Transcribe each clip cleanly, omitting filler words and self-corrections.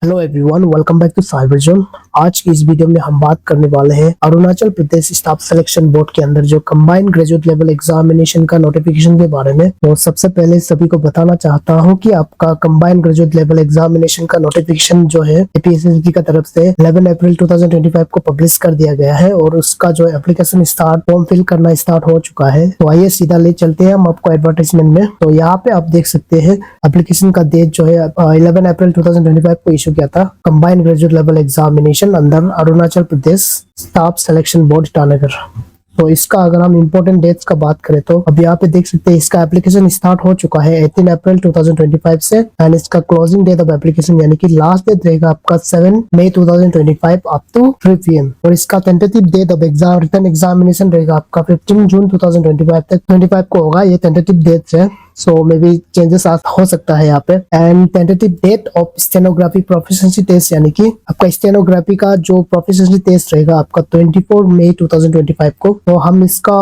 Hello everyone, welcome back to cyber zone. आज की इस वीडियो में हम बात करने वाले हैं Arunachal Pradesh staff selection board के अंदर जो कंबाइंड ग्रेजुएट लेवल एग्जामिनेशन का नोटिफिकेशन के बारे में। तो सबसे पहले सभी को बताना चाहता हूं कि आपका कंबाइंड ग्रेजुएट लेवल एग्जामिनेशन का नोटिफिकेशन जो है एपीएसएसबी की तरफ से 11 अप्रैल 2025 को पब्लिश कर दिया गया है और उसका जो एप्लीकेशन फॉर्म फिल करना स्टार्ट हो चुका है। तो आइए सीधा ले चलते हैं हम आपको एडवर्टाइजमेंट में। तो यहाँ पे आप देख सकते हैं एप्लीकेशन का डेट जो है 11 अप्रैल 2025 को इशू किया था। कंबाइंड ग्रेजुएट लेवल एग्जामिनेशन अंदर Arunachal Pradesh staff selection board Itanagar. तो इसका अगर हम इम्पोर्टेंट डेट्स का बात करें तो अब यहाँ पे देख सकते हैं इसका एप्लीकेशन स्टार्ट हो चुका है 18 अप्रैल 2025 से। एंड इसका क्लोजिंग डेट ऑफ एप्लीकेशन यानी कि लास्ट डेट रहेगा आपका 7 मई 2025 अप टू 3 PM। और इसका tentative date of exam written examination रहेगा आपका 15 जून 2025 तक 25 को होगा। ये टेंटेटिव डेट्स है, सो मे बी चेंजेस हो सकता है यहाँ पे। And tentative date of stenography proficiency test यानी कि आपका स्टेनोग्राफी का जो प्रोफिशिएंसी टेस्ट रहेगा आपका 24 मई 2025 को। तो हम इसका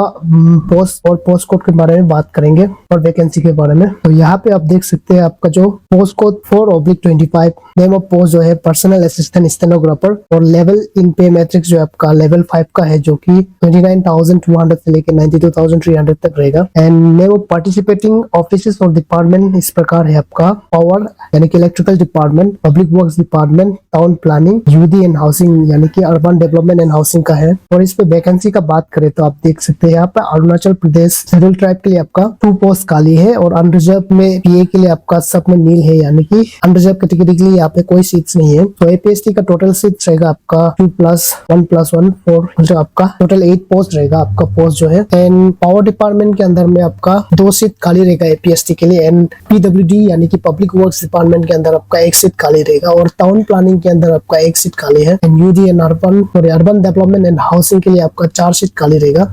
पोस्ट और पोस्ट कोड के बारे में बात करेंगे और वैकेंसी के बारे में। तो यहाँ पे आप देख सकते हैं आपका जो post code 4/25 name of post जो है पर्सनल असिस्टेंट स्टेनोग्राफर और लेवल इन पे मैट्रिक्स जो आपका लेवल 5 का है जो कि 29,200 से लेकर 92,300 तक रहेगा। And name of participating offices और डिपार्टमेंट इस प्रकार है आपका पावर यानी कि electrical department, public works department, town planning, UD and housing यानी कि अर्बन डेवलपमेंट एंड हाउसिंग का है। और इस पे वैकेंसी का बात करें तो आप देख सकते हैं यहाँ पे अरुणाचल प्रदेश शेड्यूल ट्राइब के लिए आपका 2 पोस्ट खाली है और अनरिजर्व में पीए के लिए आपका सब में नील है यानी कि अनरिजर्व कैटेगरी के लिए यहाँ पे कोई सीट्स नहीं है। तो एपीएसटी का टोटल सीट रहेगा आपका 2+1+1 4 जो आपका टोटल 8 पोस्ट रहेगा आपका पोस्ट जो है। एंड पावर डिपार्टमेंट के अंदर में आपका 2 सीट खाली रहेगा एपीएसटी के लिए। एंड पीडब्ल्यूडी यानी कि पब्लिक वर्क्स डिपार्टमेंट के अंदर आपका 1 सीट खाली रहेगा और टाउन प्लानिंग के अंदर आपका 1 सीट खाली है। And UD and urban development and housing के लिए आपका 4 सीट खाली रहेगा।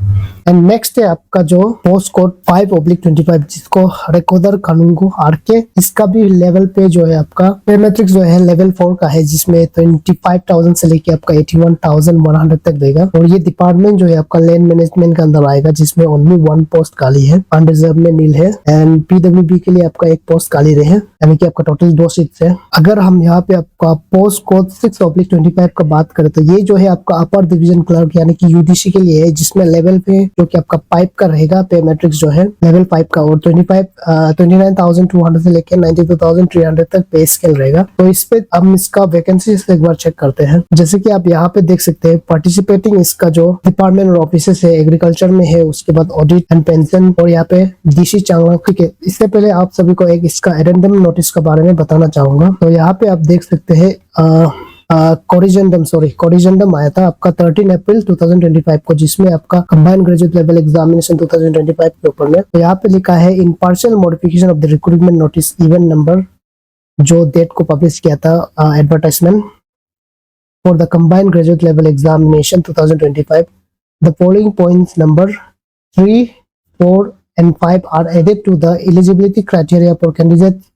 एंड नेक्स्ट है आपका जो पोस्ट कोड 5/25 जिसको रेकोदर कानूंगो आरके, इसका भी लेवल पे जो है आपका पे मैट्रिक्स जो है लेवल 4 का है जिसमें 25,000 से लेके आपका 81,100 तक रहेगा। और ये डिपार्टमेंट जो है आपका लैंड मैनेजमेंट के अंदर आएगा जिसमें ओनली 1 पोस्ट खाली है, अनरिजर्व में नील है। एंड पीडब्ल्यूडी के लिए आपका 1 पोस्ट खाली रहे यानी कि आपका टोटल 2 सीट्स है। अगर हम यहाँ पे आपका पोस्ट कोड 6/25 का बात करें तो ये जो है आपका अपर डिवीजन क्लर्क यानी कि यूडीसी के लिए है जिसमें लेवल पे जो कि आपका 5 का रहेगा पे मैट्रिक्स जो है लेवल 5 का और 29,200 से लेकर 92,300 तक पे स्केल रहेगा। तो इस पे हम इसका वैकेंसी एक बार चेक करते हैं। जैसे कि आप यहाँ पे देख सकते हैं पार्टिसिपेटिंग इसका जो डिपार्टमेंट और ऑफिसेस है एग्रीकल्चर में है, उसके बाद ऑडिट एंड पेंशन और यहाँ पे डीसी चांगला। ठीक है, इससे पहले आप सभी को एक इसका एडेंडम नोटिस के बारे में बताना चाहूंगा। तो यहाँ पे आप देख सकते हैं कोरिजेंडम आया था आपका 13 अप्रैल 2025 को जिसमें आपका कंबाइंड ग्रेजुएट लेवल एग्जामिनेशन 2025 के ऊपर में। तो यहाँ पे लिखा है in partial modification of the recruitment notice even number जो डेट को पब्लिश किया था advertisement for the combined graduate level examination 2025 the following points number 3, 4 and 5 are added to the eligibility criteria for candidates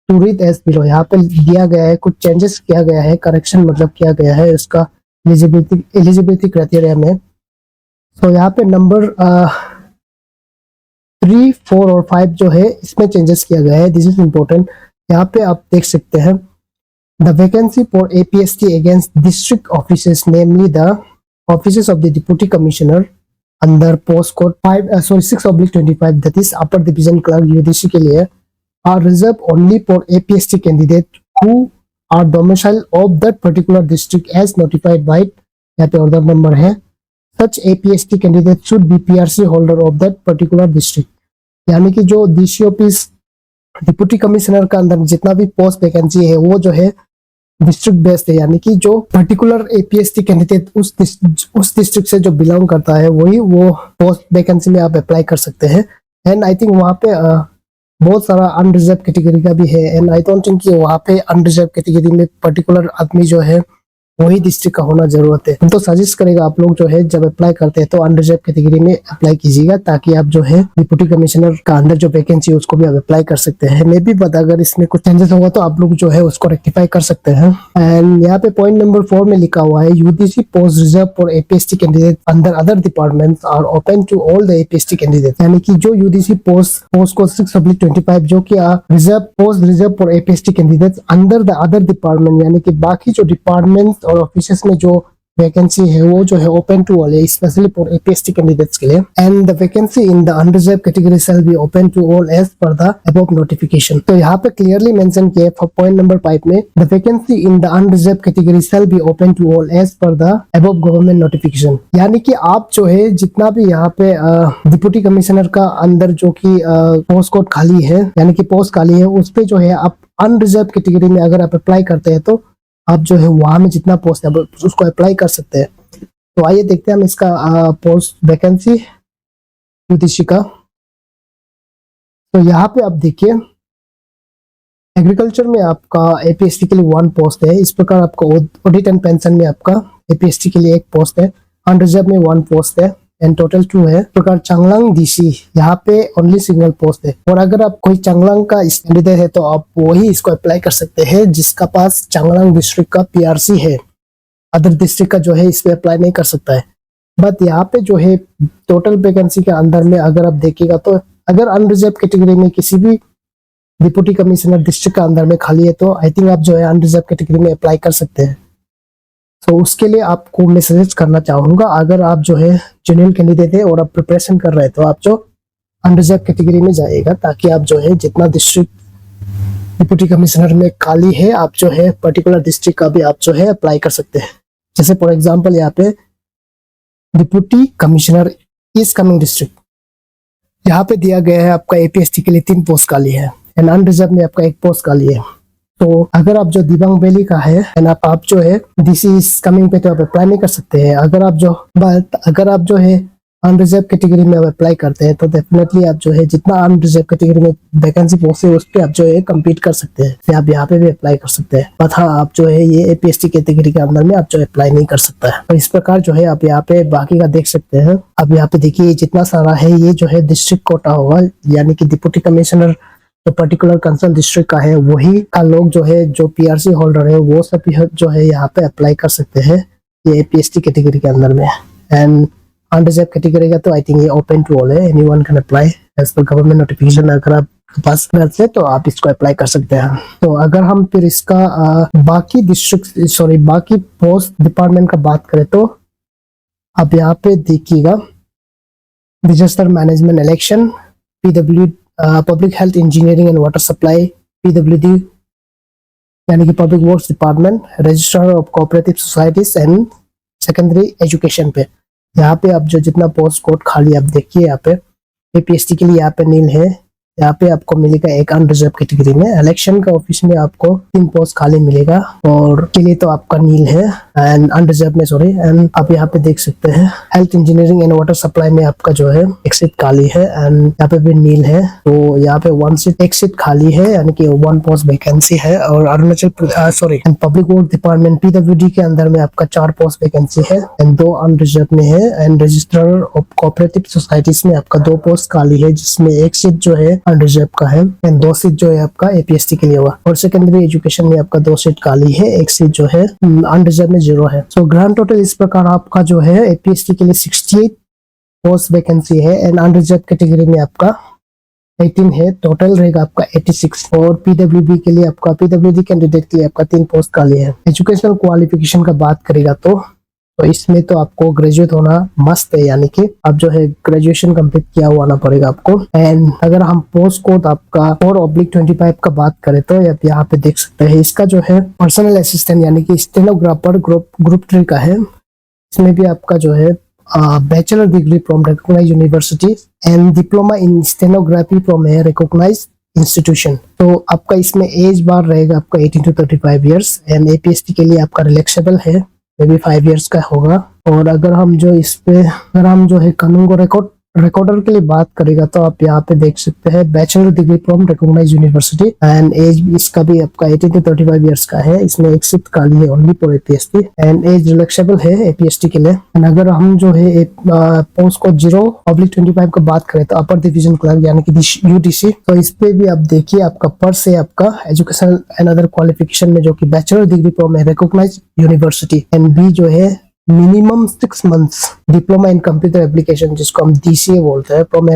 to read as below। यहाँ पे दिया गया है, कुछ चेंजेस किया गया है, करेक्शन मतलब किया गया है इसका एलिजिबिलिटी क्राइटेरिया में। तो यहाँ पे नंबर 3, 4 और 5 जो है इसमें चेंजेस किया गया है। This is important. यहाँ पे आप देख सकते हैं the vacancy for APST against district offices namely the offices of the deputy commissioner under post code 6/25 that is upper division clerk UDC के लिए are reserved only for APST candidate who are domicile of that particular district as notified by यहाँ पे order number है। Such APST candidate should be PRC holder of that particular district। यानी कि जो DCOP deputy commissioner का अंदर जितना भी पोस्ट वैकेंसी है वो जो है डिस्ट्रिक्ट बेस्ड है यानी कि जो पर्टिकुलर एपीएसटी कैंडिडेट उस डिस्ट्रिक्ट से जो बिलोंग करता है वही वो पोस्ट वैकेंसी में आप अप्लाई कर सकते हैं। एंड आई थिंक वहाँ पे बहुत सारा अनरिजर्व कैटेगरी का भी है। एंड आई डोंट थिंक कि वहाँ पे अनरिजर्व कैटेगरी में पर्टिकुलर आदमी जो है वही डिस्ट्रिक्ट का होना जरूरत है। हम तो सजेस्ट करेगा आप लोग जो है जब अप्लाई करते हैं तो अनरिजर्व कैटेगरी में अप्लाई कीजिएगा, ताकि आप जो है डिप्टी कमिश्नर का अंदर जो वैकेंसी है उसको भी आप अप्लाई कर सकते हैं। मे भी पता अगर इसमें कुछ चेंजेस होगा तो आप लोग जो है उसको रेक्टिफाई कर सकते हैं। एंड यहाँ पे पॉइंट नंबर 4 में लिखा हुआ है UGC post reserve for APST candidate under other departments are open to all the APST candidate, यानी कि जो यूजीसी पोस्ट को 6/25 जो कि post reserve for APST candidate under the other department, यानी कि बाकी जो डिपार्टमेंट और ऑफिसेस में जो वैकेंसी है वो जो है ओपन टू ऑल है, स्पेशली फॉर एपीएसटी कैंडिडेट्स के लिए। And the vacancy in the unreserved category shall be open to all as per the above notification. तो यहाँ पे क्लियरली मेंशन किया है पॉइंट नंबर 5 में, the vacancy in the unreserved category shall be open to all as per the above government notification. यानी कि आप जो है जितना भी यहाँ पे डिप्टी कमिश्नर का अंदर जो कि पोस्ट कोड खाली है, यानी कि पोस्ट खाली है, उस पे जो है आप अनरिजर्व कैटेगरी में अगर आप अप्लाई करते हैं तो आप जो है वहां में जितना पोस्ट है उसको अप्लाई कर सकते हैं। तो आइए देखते हैं हम इसका पोस्ट वैकेंसी यूजीसी का। तो यहाँ पे आप देखिए एग्रीकल्चर में आपका एपीएसटी के लिए 1 पोस्ट है। इस प्रकार आपका ऑडिट एंड पेंशन में आपका एपीएसटी के लिए 1 पोस्ट है, अनरिजर्व में 1 पोस्ट है एंड टोटल 2 है। प्रकार चांगलांग डीसी यहाँ पे ओनली सिंगल पोस्ट है, और अगर आप कोई चांगलांग का कैंडिडेट है तो आप वही इसको अप्लाई कर सकते हैं जिसका पास चांगलांग डिस्ट्रिक्ट का पीआरसी है। अदर डिस्ट्रिक्ट का जो है इस पे अप्लाई नहीं कर सकता है। बट यहाँ पे जो है टोटल वैकेंसी के अंदर में अगर आप देखिएगा तो अगर अनरिजर्व कैटेगरी में किसी भी डिप्टी कमिश्नर डिस्ट्रिक्ट का अंदर में खाली है तो आई थिंक आप जो है अनरिजर्व कैटेगरी में अप्लाई कर सकते हैं। तो उसके लिए आपको मैं सजेस्ट करना चाहूंगा, अगर आप जो है जेन्युइन कैंडिडेट है और आप प्रिपरेशन कर रहे हैं तो आप जो अनरिजर्व कैटेगरी में जाइएगा, ताकि आप जो है जितना डिस्ट्रिक्ट डिप्टी कमिश्नर में खाली है आप जो है पर्टिकुलर डिस्ट्रिक्ट का भी आप जो है अप्लाई कर सकते हैं। जैसे फॉर एग्जांपल यहाँ पे deputy commissioner east Kameng district, यहाँ पे दिया गया है आपका एपीएसटी के लिए 3 पोस्ट खाली है एंड अनरिजर्व में आपका 1 पोस्ट खाली है। तो अगर आप जो दिबांग वैली का है एंड आप जो है डीसी इज कमिंग पे तो आप अप्लाई नहीं कर सकते हैं। अगर आप जो है अनरिजर्व कैटेगरी में आप अप्लाई करते हैं तो डेफिनेटली आप जो है जितना अनरिजर्व कैटेगरी में वैकेंसी पोस्ट है उस पर आप जो है कम्पीट कर सकते हैं, तो आप यहाँ पे भी अप्लाई कर सकते हैं। बट हाँ, आप जो है ये एपीएसटी कैटेगरी के अंदर में आप जो अप्लाई नहीं कर सकता है। तो इस प्रकार जो है आप यहाँ पे बाकी का देख सकते हैं। अब यहाँ पे देखिए जितना सारा है ये जो है डिस्ट्रिक्ट कोटा होगा, यानी कि डिप्टी कमिश्नर जो पर्टिकुलर कंसर्न डिस्ट्रिक्ट का है वही का लोग जो है जो पीआरसी होल्डर है वो सब जो है यहाँ पे अप्लाई कर सकते हैं ये एपीएसटी कैटेगरी के अंदर में। एंड अनरिजर्व कैटेगरी का तो आई थिंक ये ओपन टू ऑल है, anyone can apply as per government notification. अगर आप पास है तो आप इसको अप्लाई कर सकते हैं। तो अगर हम फिर इसका बाकी पोस्ट डिपार्टमेंट का बात करें तो आप यहाँ पे देखिएगा disaster management election, PW public health engineering and water supply, PWD यानी कि public works department, registrar of cooperative societies and secondary education पे यहाँ पे आप जो जितना पोस्ट कोड खाली आप देखिए यहाँ पे एपीएसटी के लिए यहाँ पे नील है, यहाँ पे आपको मिलेगा 1 अनरिजर्व कैटेगरी में। इलेक्शन का ऑफिस में आपको 3 पोस्ट खाली मिलेगा और के लिए तो आपका नील है एंड अनरिजर्व में एंड आप यहाँ पे देख सकते हैं health engineering and water supply में आपका जो है 1 सीट खाली है एंड यहाँ पे भी नील है। तो यहाँ पे 1 सीट खाली है, यानी कि 1 पोस्ट वैकेंसी है। और Arunachal public work department PWD के अंदर में आपका 4 पोस्ट वैकेंसी है एंड 2 अनरिजर्व में है। And registrar of cooperative societies में आपका 2 पोस्ट खाली है, जिसमें 1 सीट जो है अनरिजर्व का है एंड 2 सीट जो है आपका एपीएसटी के लिए हुआ। और सेकेंडरी एजुकेशन में आपका 2 सीट खाली है, 1 सीट जो है अनरिजर्व में 0 है। सो ग्रांड टोटल इस प्रकार आपका जो है एपीएसटी के लिए 68 पोस्ट वैकेंसी है एंड अनरिजर्व कैटेगरी में आपका 18 है, टोटल रहेगा आपका 86। और पीडब्ल्यूडी के लिए आपका पीडब्ल्यूडी कैंडिडेट के लिए आपका 3 पोस्ट खाली है। एजुकेशनल क्वालिफिकेशन का बात करेगा तो इसमें तो आपको ग्रेजुएट होना मस्ट है, यानी कि आप जो है ग्रेजुएशन कंप्लीट किया हुआ आना पड़ेगा आपको। एंड अगर हम पोस्ट कोड आपका 4/25 का बात करें तो आप यहाँ पे देख सकते हैं इसका जो है पर्सनल असिस्टेंट यानी कि स्टेनोग्राफर ग्रुप 3 का है। इसमें भी आपका जो है bachelor degree from recognised university and diploma in stenography from a recognised institution. तो आपका इसमें एज बार रहेगा आपका 18 to 35 ईयर्स एंड एपीएसटी के लिए आपका रिलैक्सेबल है, मे बी 5 ईयर्स का होगा। और अगर हम जो है कानून को रिकॉर्ड रिकॉर्डर के लिए बात करेगा तो आप यहाँ पे देख सकते हैं bachelor degree from recognise university and age इसका भी आपका 18 to 35 इयर्स का है। इसमें एक सीट खाली है only for APST and age relaxable है एपीएसटी के लिए। एंड अगर हम जो है पोस्ट कोड 0/25 का बात करें तो अपर डिवीजन क्लर्क यानी कि यूडीसी, तो इस पे भी आप देखिए आपका पर्स है आपका एजुकेशन एंड अदर क्वालिफिकेशन में जो कि bachelor degree from recognise university and B जो है minimum 6 months diploma in computer application जिसको हम डीसीए बोलते हैं फ्रॉम ए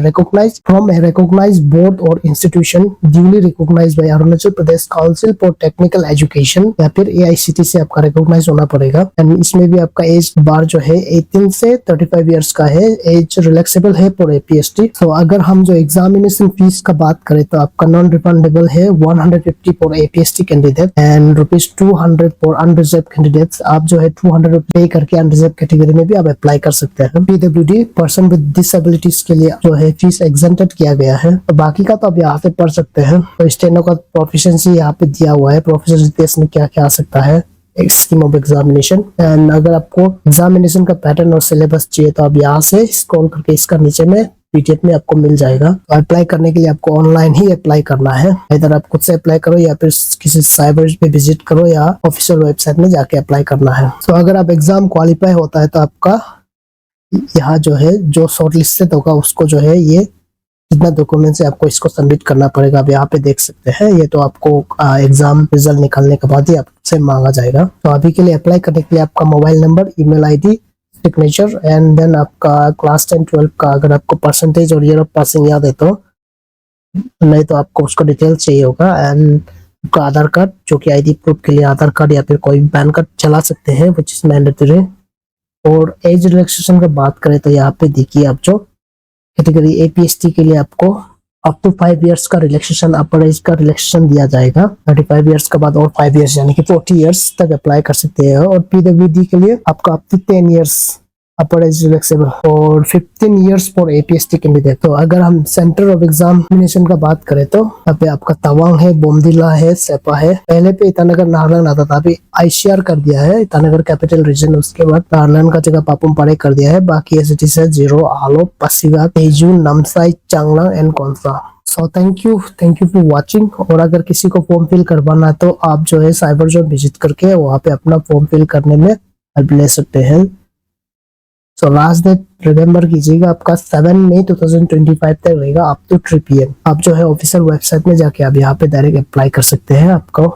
रिकॉग्नाइज्ड बोर्ड और institution duly recognised by Arunachal Pradesh council for technical education या फिर एआईसीटी से आपका रिकॉग्नाइज होना पड़ेगा। एंड इसमें भी आपका एज बार जो है 18 से 35 इयर्स का है। एज रिलैक्सेबल है फॉर एपीएसटी। तो अगर हम जो एग्जामिनेशन फीस का बात करें तो आपका नॉन रिफंडेबल है 150 for APST candidate and ₹200 for unreserve candidates. आप जो है 200 पे करके अनरिजर्व कैटेगरी में भी आप अप्लाई कर सकते हैं। पीडब्ल्यूडी पर्सन विद डिसेबिलिटीज के लिए जो है फीस एग्जेंटेड किया गया है। तो बाकी का तो आप यहाँ से पढ़ सकते हैं। तो स्टेनो का प्रोफिशिएंसी यहाँ पे दिया हुआ है, प्रोफिशिएंसी टेस्ट में क्या क्या आ सकता है, स्कीम ऑफ एग्जामिनेशन। एंड अगर आपको एग्जामिनेशन का पैटर्न और सिलेबस चाहिए तो आप यहाँ से स्क्रॉल करके इसका नीचे में पीडीएफ में आपको मिल जाएगा। तो अप्लाई करने के लिए आपको ऑनलाइन ही अप्लाई करना है। इधर आप खुद से अप्लाई करो या फिर किसी साइबर पे विजिट करो या ऑफिशियल वेबसाइट में जाके अप्लाई करना है। तो अगर आप एग्जाम क्वालिफाई होता है तो आपका यहाँ जो है जो शॉर्ट लिस्टेड होगा उसको जो है ये कितना डॉक्यूमेंट से आपको इसको सबमिट करना पड़ेगा आप यहाँ पे देख सकते हैं। ये तो आपको एग्जाम रिजल्ट निकलने के बाद ही आपसे मांगा जाएगा। तो अभी के लिए अप्लाई करने के लिए आपका mobile number, email ID, signature and then आपका क्लास 10-12 का अगर आपको परसेंटेज और ईयर ऑफ पासिंग याद है तो, नहीं तो आपको उसका डिटेल्स चाहिए होगा। एंड आपका आधार कार्ड जो कि आईडी प्रूफ के लिए आधार कार्ड या फिर कोई पैन कार्ड चला सकते हैं विच इज मैंडेटरी। और एज रिलैक्सेशन का बात करें तो यहाँ पे देखिए आप जो कैटेगरी एपीएसटी के लिए आपको अप टू 5 इयर्स का रिलैक्सेशन, अपर एज का रिलैक्सेशन दिया जाएगा। 35 इयर्स के बाद और 5 इयर्स यानी कि 40 इयर्स तक अप्लाई कर सकते हैं। और पीडब्ल्यूडी के लिए आपका up to 10 years upper age relaxable और 15 इयर्स फॉर एपीएसटी कैंडिडेट। तो अगर हम सेंटर ऑफ एग्जामिनेशन का बात करें तो यहाँ पे आपका तवांग है, बोमडिला है, सेपा है। पहले पे ईटानगर नाहरलगुन आता था, अभी आईसीआर कर दिया है ईटानगर कैपिटल रीजन। उसके बाद नाहरलगुन का जगह पापुम पारे कर दिया है। बाकी सिटी से जीरो, आलो, पासीघाट, तेजू, नामसाई, चांगलांग एंड कौनसा। So thank you for watching. और अगर किसी को फॉर्म फिल करवाना है तो आप जो है साइबर जोन विजिट करके वहाँ पे अपना फॉर्म फिल करने में हेल्प ले सकते हैं। सो लास्ट डेट रिमेम्बर कीजिएगा आपका 7 मई 2025 तक रहेगा अप टू 3 PM। आप जो है ऑफिशियल वेबसाइट में जाके आप यहाँ पे डायरेक्ट अप्लाई कर सकते हैं। आपको